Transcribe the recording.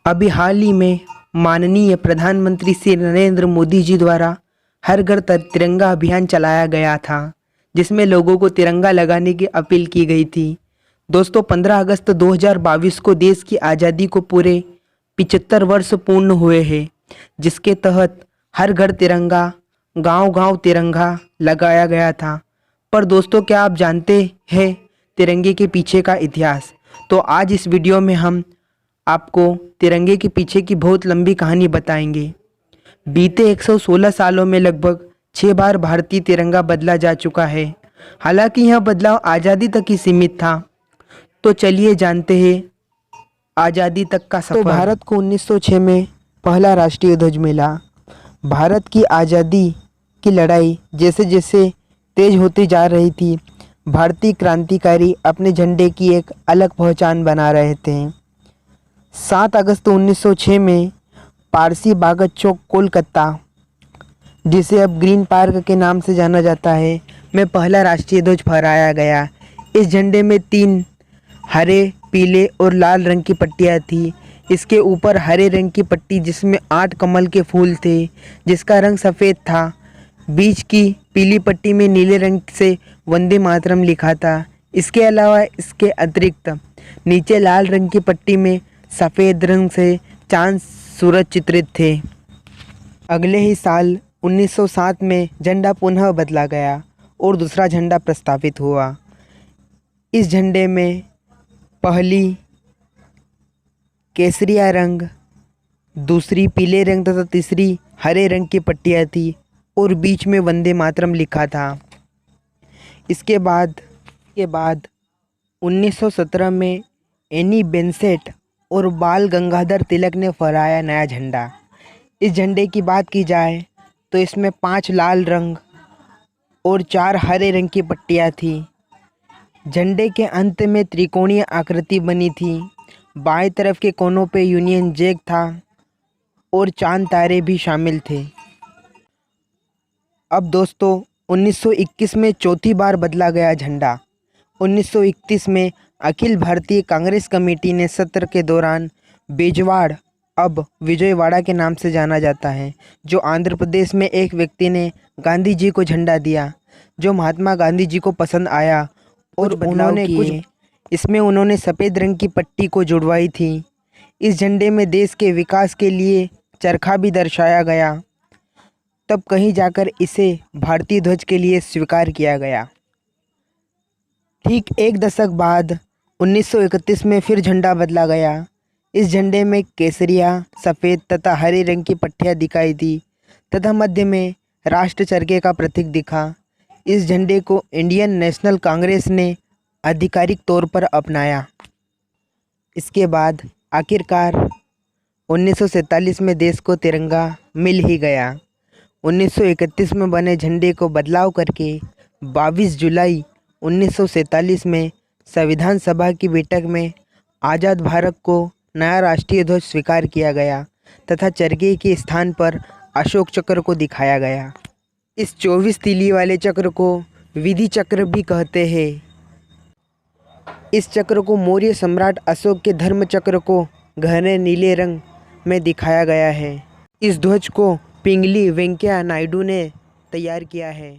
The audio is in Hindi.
अभी हाल ही में माननीय प्रधानमंत्री श्री नरेंद्र मोदी जी द्वारा हर घर तिरंगा अभियान चलाया गया था, जिसमें लोगों को तिरंगा लगाने की अपील की गई थी। दोस्तों, 15 अगस्त 2022 को देश की आज़ादी को पूरे 75 वर्ष पूर्ण हुए हैं, जिसके तहत हर घर तिरंगा, गांव-गांव तिरंगा लगाया गया था। पर दोस्तों, क्या आप जानते हैं तिरंगे के पीछे का इतिहास? तो आज इस वीडियो में हम आपको तिरंगे के पीछे की बहुत लंबी कहानी बताएंगे। बीते 116 सालों में लगभग 6 बार भारतीय तिरंगा बदला जा चुका है। हालांकि यह बदलाव आज़ादी तक ही सीमित था। तो चलिए जानते हैं आज़ादी तक का सफर। तो भारत को 1906 में पहला राष्ट्रीय ध्वज मिला। भारत की आज़ादी की लड़ाई जैसे जैसे तेज होती जा रही थी, भारतीय क्रांतिकारी अपने झंडे की एक अलग पहचान बना रहे थे। 7 अगस्त 1906 में पारसी बागत चौक, कोलकाता, जिसे अब ग्रीन पार्क के नाम से जाना जाता है, में पहला राष्ट्रीय ध्वज फहराया गया। इस झंडे में 3 हरे, पीले और लाल रंग की पट्टियाँ थी। इसके ऊपर हरे रंग की पट्टी जिसमें 8 कमल के फूल थे, जिसका रंग सफ़ेद था। बीच की पीली पट्टी में नीले रंग से वंदे मातरम लिखा था। इसके अलावा इसके अतिरिक्त नीचे लाल रंग की पट्टी में सफ़ेद रंग से चांद सूरज चित्रित थे। अगले ही साल 1907 में झंडा पुनः बदला गया और दूसरा झंडा प्रस्तावित हुआ। इस झंडे में पहली केसरिया रंग, दूसरी पीले रंग तथा तीसरी हरे रंग की पट्टियाँ थी और बीच में वंदे मातरम लिखा था। इसके बाद 1917 में एनी बेसेंट और बाल गंगाधर तिलक ने फहराया नया झंडा। इस झंडे की बात की जाए तो इसमें 5 लाल रंग और 4 हरे रंग की पट्टियाँ थी। झंडे के अंत में त्रिकोणीय आकृति बनी थी। बाएं तरफ के कोनों पे यूनियन जैक था और चांद तारे भी शामिल थे। अब दोस्तों, 1921 में चौथी बार बदला गया झंडा। 1931 में अखिल भारतीय कांग्रेस कमेटी ने सत्र के दौरान बेजवाड़, अब विजयवाड़ा के नाम से जाना जाता है, जो आंध्र प्रदेश में एक व्यक्ति ने गांधी जी को झंडा दिया, जो महात्मा गांधी जी को पसंद आया और उन्होंने सफ़ेद रंग की पट्टी को जुड़वाई थी। इस झंडे में देश के विकास के लिए चरखा भी दर्शाया गया। तब कहीं जाकर इसे भारतीय ध्वज के लिए स्वीकार किया गया। ठीक एक दशक बाद 1931 में फिर झंडा बदला गया। इस झंडे में केसरिया, सफ़ेद तथा हरे रंग की पट्टियाँ दिखाई दी तथा मध्य में राष्ट्र चरखे का प्रतीक दिखा। इस झंडे को इंडियन नेशनल कांग्रेस ने आधिकारिक तौर पर अपनाया। इसके बाद आखिरकार 1947 में देश को तिरंगा मिल ही गया। 1931 में बने झंडे को बदलाव करके 22 जुलाई 1947 में संविधान सभा की बैठक में आज़ाद भारत को नया राष्ट्रीय ध्वज स्वीकार किया गया तथा चरखे के स्थान पर अशोक चक्र को दिखाया गया। इस 24 तीली वाले चक्र को विधि चक्र भी कहते हैं। इस चक्र को मौर्य सम्राट अशोक के धर्म चक्र को गहरे नीले रंग में दिखाया गया है। इस ध्वज को पिंगली वेंकैया नायडू ने तैयार किया है।